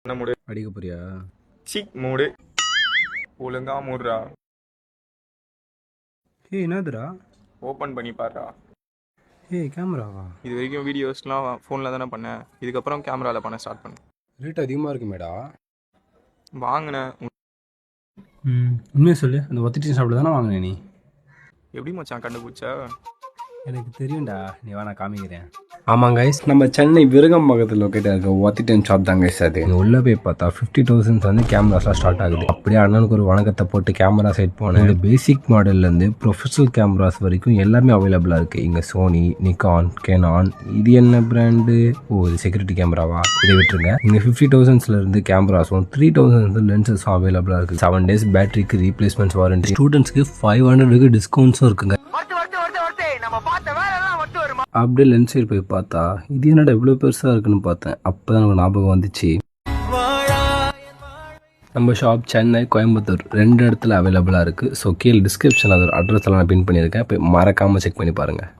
என்ன மூடு? அடிக்க போறியா? சிக் மூடு. ஒழுங்கா மூடுறா. ஏய் என்னதுடா? ஓப்பன் பண்ணி பாருடா. ஏய் கேமராவா? இது வரைக்கும் வீடியோஸ்லாம் ஃபோனில் தானே பண்ணேன். இதுக்கப்புறம் கேமராவில் பண்ண ஸ்டார்ட் பண்ணு. ரேட் அதிகமாக இருக்குமேடா. வாங்கினேன். உண்மையை சொல்லு, அந்த ஒத்திட்டி சாப்பிட்டு தானே வாங்கினே நீ? எப்படி மச்சான் கண்டுபிடிச்ச? எனக்கு தெரியும்டா, நீ வா நான் காமிக்கிறேன். ஆமாம் கைஸ், நம்ம சென்னை விருகம்பாக்கத்தில் லொக்கேட்டாக இருக்க ஒத்திட்டன் ஷாப் தான் கைஸ். அது உள்ளே போய் பார்த்தா 50,000 வந்து கேமராஸ்லாம் ஸ்டார்ட் ஆகுது. அப்படியே அண்ணனுக்கு ஒரு வணக்கத்தை போட்டு கேமரா சைட் போனேன். இந்த பேசிக் மாடல்லேருந்து ப்ரொஃபஷனல் கேமராஸ் வரைக்கும் எல்லாமே அவைலபிளாக இருக்குது. இங்கே சோனி, நிக்கான், கேனான். இது என்ன பிராண்டு? ஓ இது செக்யூரிட்டி கேமராவா? இதை விட்டுருங்க. இங்கே 50,000 கேமராஸும் 3,000 லென்சஸும் அவைலபிளாக இருக்குது. 7 days பேட்டரிக்கு ரீப்ளேஸ்மெண்ட்ஸ் வாரண்டி. ஸ்டூடெண்ட்ஸ்க்கு 500 டிஸ்கவுண்ட்ஸும் இருக்குங்க. அப்படியே லென்ஸ் சைடு போய் பார்த்தா இது என்னடா இவ்வளோ பெருசாக இருக்குன்னு பார்த்தேன். அப்போ தான் எனக்கு ஞாபகம் வந்துச்சு. நம்ம ஷாப் சென்னை, கோயம்புத்தூர் 2 இடத்துல அவைலபிளாக இருக்குது. ஸோ கீழே டிஸ்கிரிப்ஷனில் அதோட அட்ரஸ் எல்லாம் நான் பின் பண்ணியிருக்கேன். போய் மறக்காமல் செக் பண்ணி பாருங்கள்.